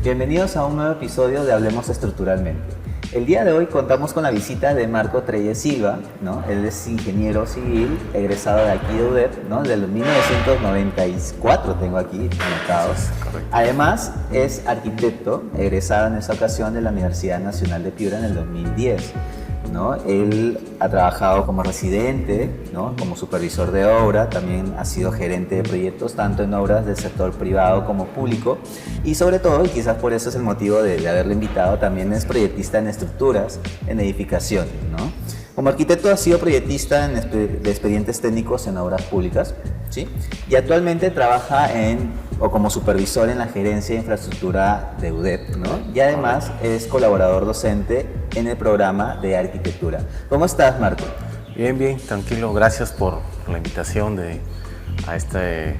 Bienvenidos a un nuevo episodio de Hablemos Estructuralmente. El día de hoy contamos con la visita de Marco Treyes Silva, ¿no? Él es ingeniero civil, egresado de aquí de UDEP, ¿no? Del 1994 tengo aquí anotados. Además es arquitecto, egresado en esa ocasión de la Universidad Nacional de Piura en el 2010. ¿No? Él ha trabajado como residente, ¿no? Como supervisor de obra, también ha sido gerente de proyectos tanto en obras del sector privado como público y sobre todo, y quizás por eso es el motivo de haberle invitado, también es proyectista en estructuras, en edificaciones, ¿no? Como arquitecto ha sido proyectista de expedientes técnicos en obras públicas, ¿sí? Y actualmente trabaja como supervisor en la gerencia de infraestructura de UDEP, ¿no? Y además es colaborador docente en el programa de arquitectura. ¿Cómo estás, Marco? Bien, tranquilo. Gracias por la invitación a este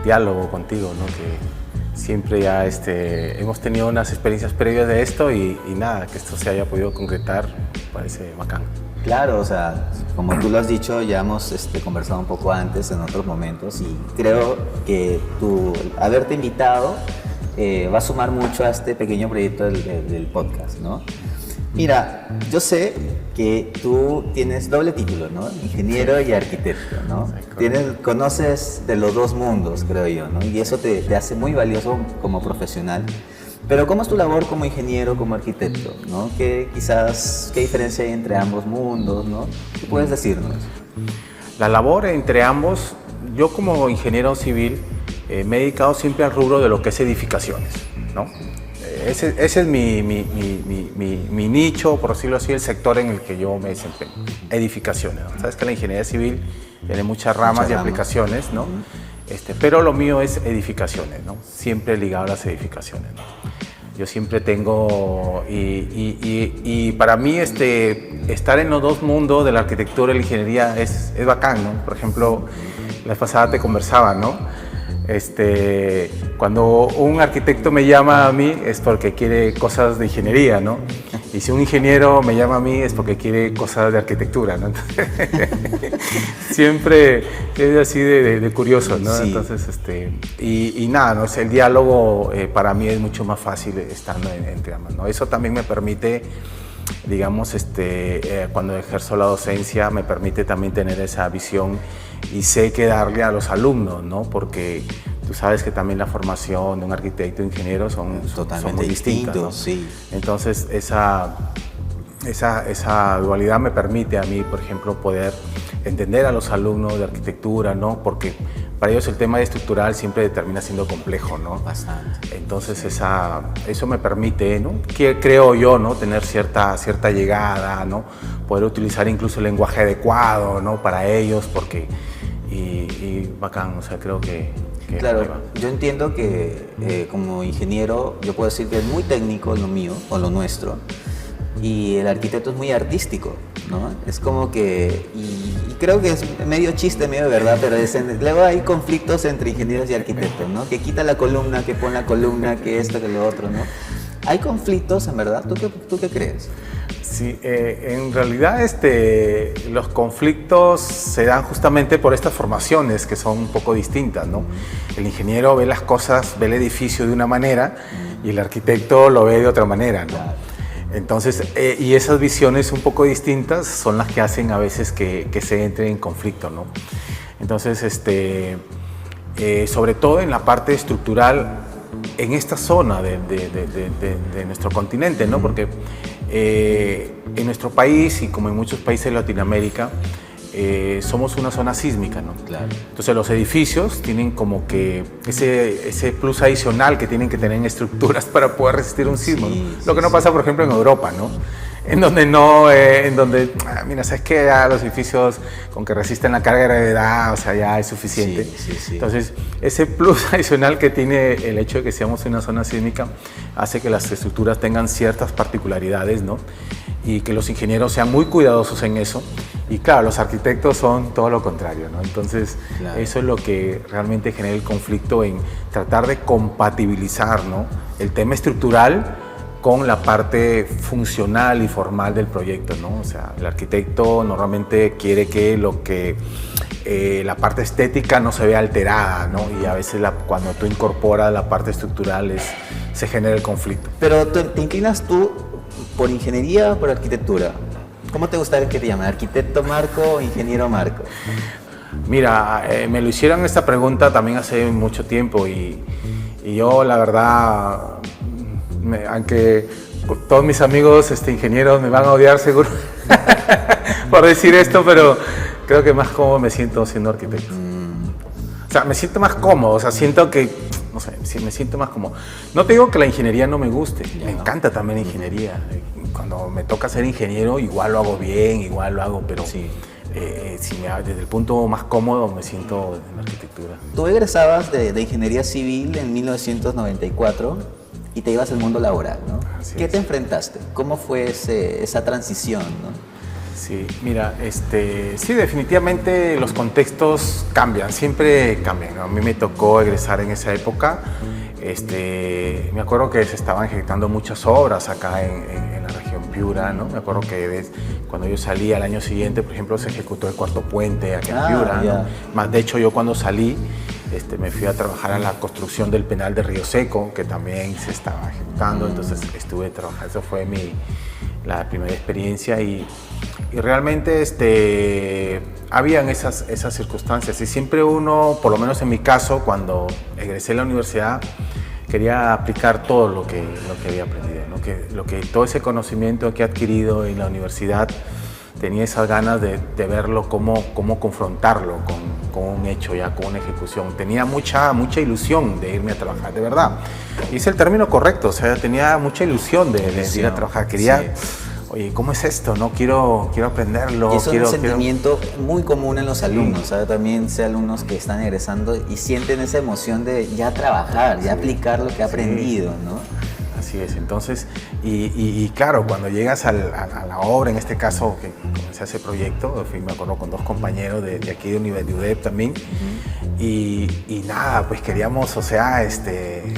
diálogo contigo, ¿no? Que siempre ya hemos tenido unas experiencias previas de esto y nada, que esto se haya podido concretar, parece bacán. Claro, o sea, como tú lo has dicho, ya hemos conversado un poco antes en otros momentos y creo que haberte invitado va a sumar mucho a este pequeño proyecto del podcast, ¿no? Mira, yo sé que tú tienes doble título, ¿no? Ingeniero y arquitecto, ¿no? Conoces de los dos mundos, creo yo, ¿no? Y eso te hace muy valioso como profesional. Pero ¿cómo es tu labor como ingeniero, como arquitecto, ¿no? ¿Qué diferencia hay entre ambos mundos, ¿no? ¿Qué puedes decirnos? La labor entre ambos, yo como ingeniero civil me he dedicado siempre al rubro de lo que es edificaciones, ¿no? Ese es mi nicho, por decirlo así, el sector en el que yo me desempeño, edificaciones, ¿no? Sabes que la ingeniería civil tiene muchas ramas y aplicaciones, ¿no? Pero lo mío es edificaciones, ¿no? Siempre ligado a las edificaciones, ¿no? Yo siempre tengo, y para mí estar en los dos mundos de la arquitectura y la ingeniería es bacán, ¿no? Por ejemplo, la vez pasada te conversaba, ¿no? Cuando un arquitecto me llama a mí es porque quiere cosas de ingeniería, ¿no? Y si un ingeniero me llama a mí es porque quiere cosas de arquitectura, ¿no? Siempre es así de curioso, ¿no? Sí. Entonces, y nada, ¿no? El diálogo para mí es mucho más fácil estando entre ambas, ¿no? Eso también me permite, digamos, cuando ejerzo la docencia, me permite también tener esa visión y sé qué darle a los alumnos, ¿no? Porque tú sabes que también la formación de un arquitecto e ingeniero son muy distintas, ¿no? Sí. Entonces, esa dualidad me permite a mí, por ejemplo, poder entender a los alumnos de arquitectura, ¿no? Porque para ellos el tema estructural siempre termina siendo complejo, ¿no? Bastante. Entonces, eso me permite, ¿no? Creo yo, ¿no? Tener cierta llegada, ¿no? Poder utilizar incluso el lenguaje adecuado, ¿no? Para ellos, porque... Y bacán, o sea, creo que claro, yo entiendo que como ingeniero yo puedo decir que es muy técnico lo mío o lo nuestro y el arquitecto es muy artístico, ¿no? Es como que, y creo que es medio chiste, medio verdad, pero luego hay conflictos entre ingenieros y arquitectos, ¿no? Que quita la columna, que pone la columna, que esto, que lo otro, ¿no? ¿Hay conflictos en verdad? ¿Tú qué crees? Sí, en realidad los conflictos se dan justamente por estas formaciones que son un poco distintas, ¿no? El ingeniero ve las cosas, ve el edificio de una manera y el arquitecto lo ve de otra manera, ¿no? Entonces, y esas visiones un poco distintas son las que hacen a veces que se entre en conflicto, ¿no? Entonces, sobre todo en la parte estructural, en esta zona de nuestro continente, ¿no? Porque en nuestro país y como en muchos países de Latinoamérica somos una zona sísmica, ¿no? Claro. Entonces los edificios tienen como que ese plus adicional que tienen que tener en estructuras para poder resistir un sismo, ¿no? Lo que no pasa, por ejemplo, en Europa, ¿no? En donde mira, ¿sabes qué? Ya los edificios con que resisten la carga de gravedad, o sea, ya es suficiente. Sí. Entonces, ese plus adicional que tiene el hecho de que seamos una zona sísmica hace que las estructuras tengan ciertas particularidades, ¿no? Y que los ingenieros sean muy cuidadosos en eso. Y claro, los arquitectos son todo lo contrario, ¿no? Entonces, claro, eso es lo que realmente genera el conflicto en tratar de compatibilizar, ¿no?, el tema estructural con la parte funcional y formal del proyecto, ¿no? O sea, el arquitecto normalmente quiere que la parte estética no se ve alterada, ¿no? Y a veces cuando tú incorporas la parte estructural se genera el conflicto. Pero ¿te inclinas tú por ingeniería o por arquitectura? ¿Cómo te gustaría que te llamen? ¿Arquitecto Marco o ingeniero Marco? Mira, me lo hicieron esta pregunta también hace mucho tiempo y yo la verdad, aunque todos mis amigos ingenieros me van a odiar seguro por decir esto, pero creo que más cómodo me siento siendo arquitecto. O sea, me siento más cómodo, o sea, siento que, no sé, me siento más cómodo. No te digo que la ingeniería no me guste, me encanta también la ingeniería. Cuando me toca ser ingeniero, igual lo hago bien, igual lo hago, pero sí. Desde el punto más cómodo me siento en la arquitectura. Tú egresabas de ingeniería civil en 1994 y te ibas al mundo laboral, ¿no? ¿Qué te enfrentaste? ¿Cómo fue esa transición, no? Sí, mira, sí, definitivamente los contextos cambian, siempre cambian, ¿no? A mí me tocó egresar en esa época. Me acuerdo que se estaban ejecutando muchas obras acá en la región Piura, ¿no? Me acuerdo que cuando yo salí al año siguiente, por ejemplo, se ejecutó el cuarto puente aquí en Piura, ¿no? Más, de hecho, yo cuando salí me fui a trabajar a la construcción del penal de Río Seco, que también se estaba ejecutando, entonces estuve trabajando, eso fue la primera experiencia y realmente habían esas circunstancias y siempre uno, por lo menos en mi caso, cuando egresé a la universidad, quería aplicar todo lo que había aprendido, ¿no? Todo ese conocimiento que he adquirido en la universidad, tenía esas ganas de verlo, cómo confrontarlo con un hecho, ya con una ejecución. Tenía mucha ilusión de irme a trabajar, de verdad. Y es el término correcto, o sea, tenía mucha ilusión de ir a trabajar. Quería, oye, ¿cómo es esto? No quiero aprenderlo. Y eso es un sentimiento muy común en los alumnos, ¿sabes? También sé alumnos que están egresando y sienten esa emoción de ya trabajar, ya aplicar lo que ha aprendido, ¿no? Así es, entonces, y claro, cuando llegas a la obra, en este caso, que comencé ese proyecto, me acuerdo con dos compañeros de aquí de UDEP también, y nada, pues queríamos, o sea,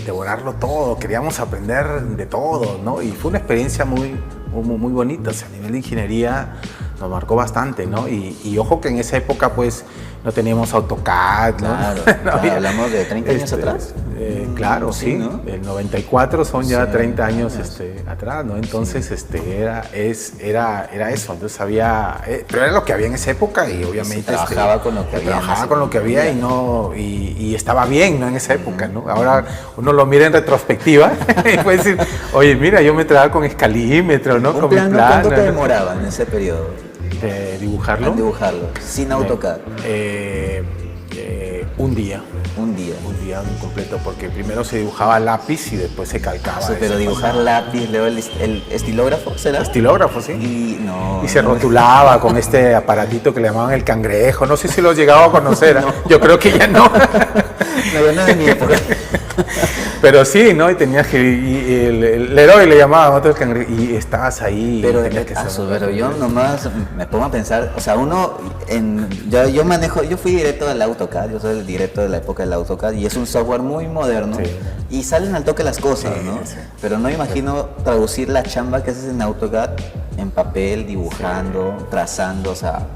devorarlo todo, queríamos aprender de todo, ¿no? Y fue una experiencia muy bonita, o sea, a nivel de ingeniería nos marcó bastante, ¿no? Y ojo que en esa época, pues, no teníamos AutoCAD, ¿no? Claro, hablamos de 30 años atrás. Claro, sí, ¿no? El 94 son ya 30 años atrás, ¿no? Entonces, era eso, entonces había, pero era lo que había en esa época y obviamente trabajaba con lo que había. Trabajaba con lo que había y estaba bien, ¿no? En esa época, ¿no? Ahora uno lo mira en retrospectiva y puede decir, oye, mira, yo me trabajaba con escalímetro, ¿no? Con mi plano. ¿Cuánto te demoraba en ese periodo? ¿Dibujarlo? Dibujarlo, sin AutoCAD. Un día completo, porque primero se dibujaba a lápiz y después se calcaba. Pero dibujar lápiz, luego el estilógrafo, ¿será? Estilógrafo, sí. Y se rotulaba con este aparatito que le llamaban el cangrejo. No sé si lo has llegado a conocer. No. Yo creo que ya no. No, no de mi época. Pero sí, ¿no? Y tenías que... el héroe le llamaban otro cangrejo y estabas ahí. Pero yo nomás me pongo a pensar, o sea, yo fui directo del AutoCAD, yo soy el directo de la época del AutoCAD y es un software muy moderno y salen al toque las cosas, ¿no? Sí. Pero no me imagino traducir la chamba que haces en AutoCAD en papel, dibujando, trazando, o sea...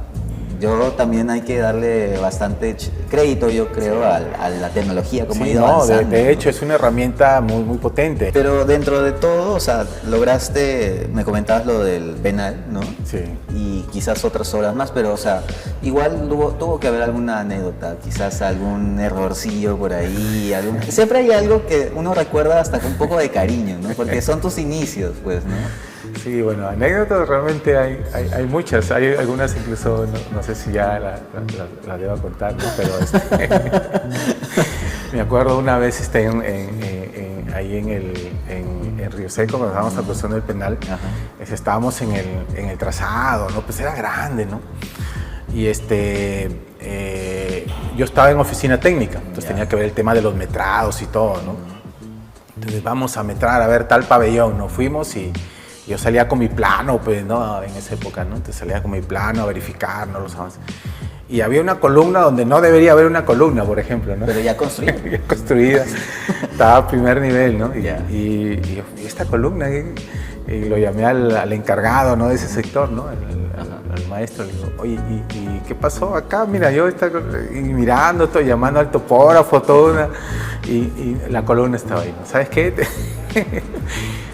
Yo también hay que darle bastante crédito, yo creo, a la tecnología, como ha ido avanzando. De hecho, es una herramienta muy potente. Pero dentro de todo, o sea, lograste, me comentabas lo del penal, ¿no? Sí. Y quizás otras obras más, pero, o sea, igual tuvo que haber alguna anécdota, quizás algún errorcillo por ahí, siempre hay algo que uno recuerda hasta con un poco de cariño, ¿no? Porque son tus inicios, pues, ¿no? Sí, bueno, anécdotas realmente hay muchas, hay algunas incluso, no sé si ya la debo contar, ¿no? Pero me acuerdo una vez ahí en Río Seco, cuando estábamos en la cuestión del penal, estábamos en el trazado, ¿no? Pues era grande, ¿no? Y yo estaba en oficina técnica, entonces tenía que ver el tema de los metrados y todo, ¿no? Entonces vamos a metrar, a ver tal pabellón, ¿no? Fuimos y yo salía con mi plano, pues, ¿no? En esa época, ¿no? Entonces salía con mi plano a verificar, ¿no? Los avances. Y había una columna donde no debería haber una columna, por ejemplo, ¿no? Pero ya construida. Ya construida. Estaba a primer nivel, ¿no? Y esta columna, Y lo llamé al encargado, ¿no? De ese sector, ¿no? Al maestro, le digo, oye, ¿y qué pasó acá? Mira, yo estaba mirando, estoy llamando al topógrafo, y la columna estaba ahí, ¿no? ¿Sabes qué?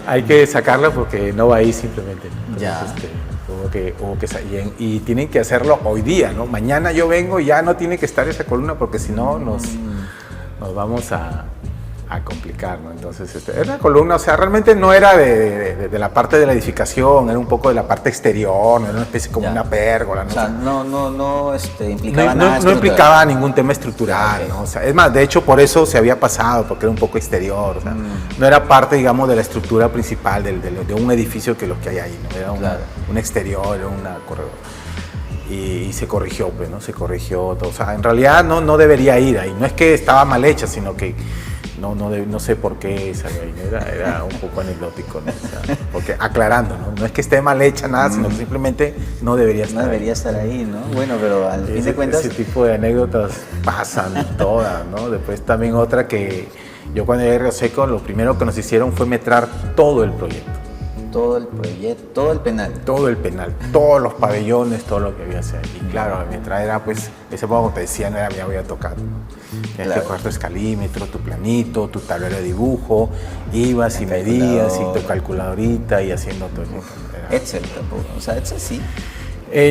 Hay que sacarla porque no va ahí simplemente. Entonces, Ya. y tienen que hacerlo hoy día, ¿no? Mañana yo vengo y ya no tiene que estar esa columna porque si no nos vamos a complicar, ¿no? Entonces, era una columna, o sea, realmente no era de la parte de la edificación, era un poco de la parte exterior, ¿no? Era una especie como una pérgola, ¿no? O sea, no implicaba nada No estructural. implicaba ningún tema estructural, Okay. ¿no? O sea, es más, de hecho, por eso se había pasado, porque era un poco exterior, o sea, no era parte, digamos, de la estructura principal de un edificio que lo que hay ahí, ¿no? Era un exterior, era una corredor. Y se corrigió, pues, ¿no? Se corrigió todo. O sea, en realidad no debería ir ahí. No es que estaba mal hecha, sino que no sé por qué salió ahí. Era un poco anecdótico, ¿no? O sea, porque aclarando, ¿no? No es que esté mal hecha nada, sino que simplemente no debería estar No debería estar ahí, ¿no? Bueno, pero al fin de cuentas... Ese tipo de anécdotas pasan todas, ¿no? Después también otra que yo cuando llegué a Río Seco, lo primero que nos hicieron fue metrar todo el proyecto. Todo el proyecto, todo el penal. Todo el penal, todos los pabellones, todo lo que había hacer. Y claro, mientras era, pues, ese poco te decían, era, ya voy a tocar. Tienes que coger tu escalímetro, tu planito, tu tablero de dibujo, ibas y medías y tu calculadorita y haciendo todo eso. Excel tampoco, o sea, Excel sí.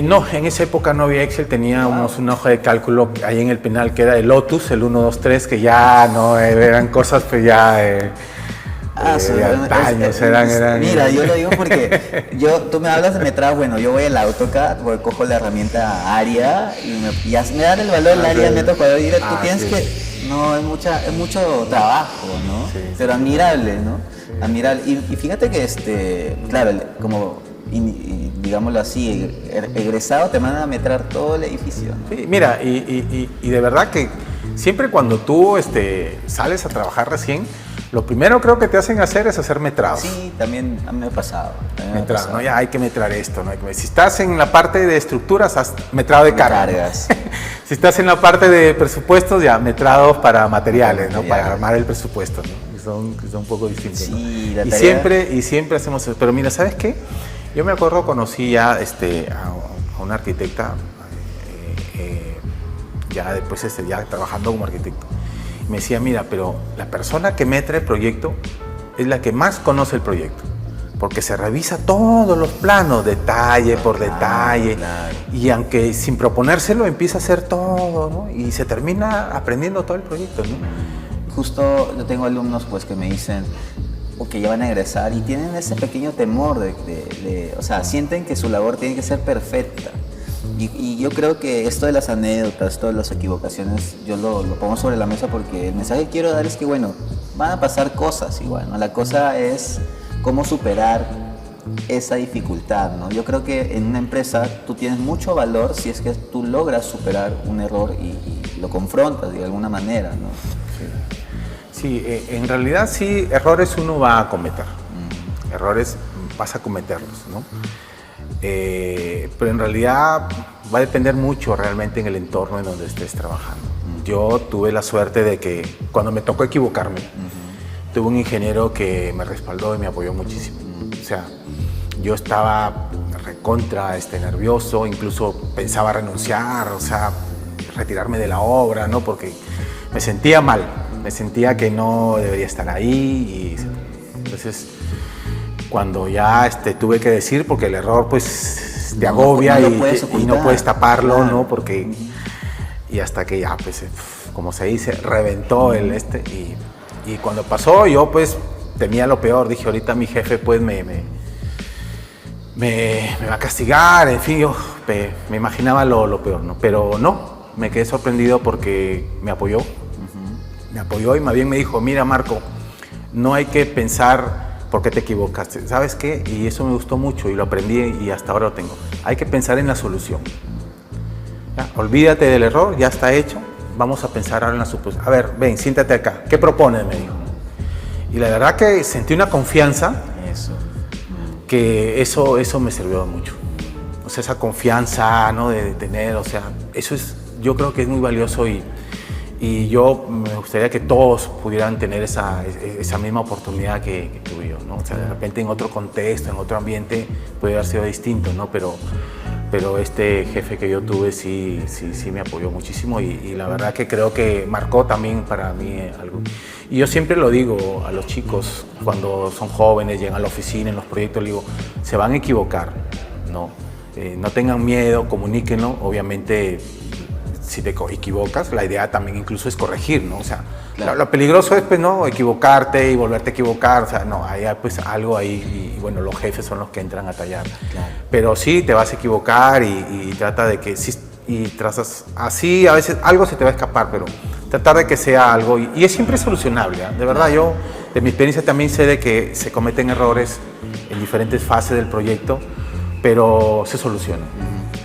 No, en esa época no había Excel, teníamos una hoja de cálculo ahí en el penal que era el Lotus, el 1, 2, 3, que ya no eran cosas pues ya de antaños, eran... Mira, yo lo digo porque tú me hablas de metraje, bueno, yo voy al AutoCAD, cojo la herramienta área y ya me dan el valor del área de metro cuadrado y tú tienes que... No, es mucho trabajo, ¿no? Sí, pero admirable, ¿no? Sí. Admirable. Y fíjate que, claro, como... digámoslo así, egresado te mandan a metrar todo el edificio, ¿no? Sí, mira, y de verdad que siempre cuando tú sales a trabajar recién, lo primero creo que te hacen hacer es hacer metrados. Sí, también a mí me ha pasado. ¿No? Ya hay que metrar esto, ¿no? Si estás en la parte de estructuras, haz metrado de cargas. Si estás en la parte de presupuestos, ya metrados para materiales, ¿no? Para armar el presupuesto, ¿no? Son un poco distintos, sí, ¿no? Y siempre hacemos eso. Pero mira, ¿sabes qué? Yo me acuerdo, conocí ya a una arquitecta, ya después ya trabajando como arquitecto. Me decía, mira, pero la persona que mete el proyecto es la que más conoce el proyecto, porque se revisa todos los planos, detalle por detalle, claro. Y aunque sin proponérselo empieza a hacer todo, ¿no? Y se termina aprendiendo todo el proyecto, ¿no? Justo yo tengo alumnos pues que me dicen que ya van a egresar y tienen ese pequeño temor o sea, sienten que su labor tiene que ser perfecta. Y yo creo que esto de las anécdotas, todas las equivocaciones, yo lo pongo sobre la mesa porque el mensaje que quiero dar es que, bueno, van a pasar cosas igual, ¿no? La cosa es cómo superar esa dificultad, ¿no? Yo creo que en una empresa tú tienes mucho valor si es que tú logras superar un error y lo confrontas de alguna manera, ¿no? Sí, en realidad sí, errores uno va a cometer. Errores vas a cometerlos, ¿no? Pero en realidad va a depender mucho realmente en el entorno en donde estés trabajando. Yo tuve la suerte de que cuando me tocó equivocarme, tuve un ingeniero que me respaldó y me apoyó muchísimo. O sea, yo estaba recontra nervioso, incluso pensaba renunciar, o sea, retirarme de la obra, ¿no? Porque me sentía mal, me sentía que no debería estar ahí. Entonces, cuando ya tuve que decir, porque el error pues te agobia y no puedes taparlo, claro. ¿No? Porque, y hasta que ya, pues, como se dice, reventó y cuando pasó yo pues temía lo peor, dije ahorita mi jefe pues me va a castigar, en fin, yo me imaginaba lo peor, ¿no? Pero no, me quedé sorprendido porque me apoyó, me apoyó y más bien me dijo, mira Marco, no hay que pensar por qué te equivocaste, ¿sabes qué? Y eso me gustó mucho y lo aprendí y hasta ahora lo tengo. Hay que pensar en la solución. ¿Ya? Olvídate del error, ya está hecho, vamos a pensar ahora en la suposición. A ver, ven, siéntate acá, ¿qué propones? Me dijo. Y la verdad que sentí una confianza, que eso me sirvió mucho. O sea, esa confianza, ¿no? de tener, o sea, eso es, yo creo que es muy valioso y Y yo me gustaría que todos pudieran tener esa misma oportunidad que tuve yo, ¿no? O sea, de repente en otro contexto, en otro ambiente puede haber sido distinto, ¿no? Pero este jefe que yo tuve sí me apoyó muchísimo y la verdad que creo que marcó también para mí algo. Y yo siempre lo digo a los chicos cuando son jóvenes, llegan a la oficina, en los proyectos, les digo, se van a equivocar, ¿no? No tengan miedo, comuníquenlo, obviamente. Si te equivocas, la idea también incluso es corregir, ¿no? O sea, claro. lo peligroso es, pues, ¿no? Equivocarte y volverte a equivocar, o sea, no, hay pues algo ahí y bueno, los jefes son los que entran a tallar. Claro. Pero sí, te vas a equivocar y trata de que, sí, y trazas así, a veces algo se te va a escapar, pero tratar de que sea algo, y es siempre solucionable, ¿eh? De verdad, yo, de mi experiencia también sé de que se cometen errores en diferentes fases del proyecto, pero se solucionan.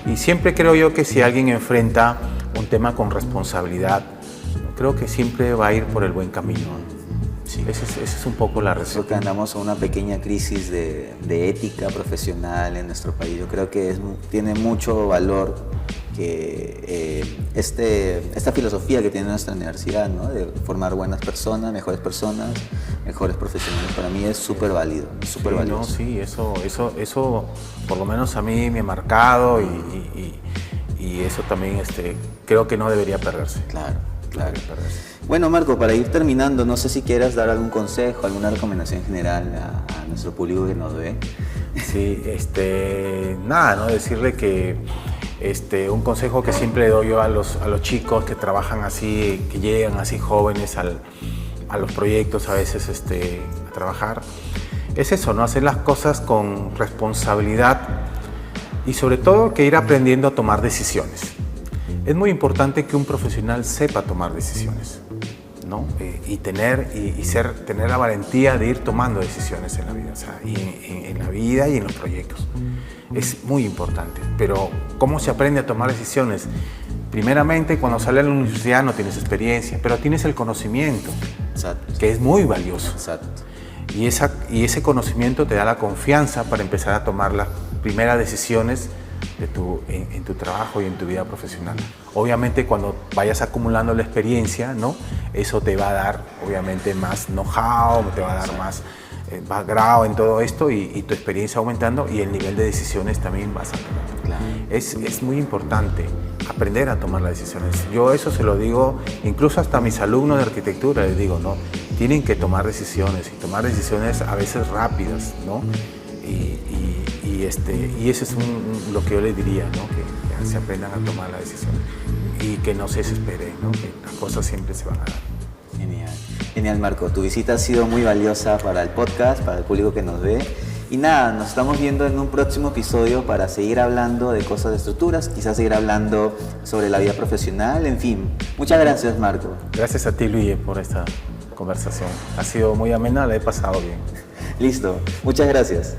Y siempre creo yo que si alguien enfrenta un tema con responsabilidad, creo que siempre va a ir por el buen camino. Sí. Esa es un poco la receta. Creo que andamos en una pequeña crisis de ética profesional en nuestro país. Yo creo que tiene mucho valor que esta filosofía que tiene nuestra universidad, ¿no? De formar buenas personas, mejores profesionales, para mí es súper válido, súper valioso. No, sí, eso por lo menos a mí me ha marcado y eso también creo que no debería perderse. Claro. Bueno, Marco, para ir terminando, no sé si quieras dar algún consejo, alguna recomendación general a nuestro público que nos ve. Sí, nada, ¿no? Decirle que un consejo que siempre le doy yo a los chicos que trabajan así, que llegan así jóvenes a los proyectos a veces a trabajar, es eso, ¿no? Hacer las cosas con responsabilidad y sobre todo que ir aprendiendo a tomar decisiones. Es muy importante que un profesional sepa tomar decisiones, ¿no? Y tener la valentía de ir tomando decisiones en la vida, o sea, en la vida y en los proyectos. Es muy importante, pero ¿cómo se aprende a tomar decisiones? Primeramente, cuando sales de la universidad no tienes experiencia, pero tienes el conocimiento, exacto, que es muy valioso. Exacto. Y ese conocimiento te da la confianza para empezar a tomar las primeras decisiones en tu trabajo y en tu vida profesional. Obviamente cuando vayas acumulando la experiencia, ¿no? Eso te va a dar obviamente más know-how, te va a dar más background en todo esto y tu experiencia aumentando y el nivel de decisiones también vas a tener. Claro. Es muy importante aprender a tomar las decisiones. Yo eso se lo digo incluso hasta a mis alumnos de arquitectura, les digo, ¿no? Tienen que tomar decisiones y tomar decisiones a veces rápidas, ¿no? Y eso es lo que yo les diría, ¿no? Que se aprendan a tomar la decisión y que no se desesperen, ¿no? Que las cosas siempre se van a dar. Genial, Marco. Tu visita ha sido muy valiosa para el podcast, para el público que nos ve. Y nada, nos estamos viendo en un próximo episodio para seguir hablando de cosas de estructuras, quizás seguir hablando sobre la vida profesional, en fin. Muchas gracias, Marco. Gracias a ti, Luis, por esta conversación. Ha sido muy amena, la he pasado bien. Listo. Muchas gracias.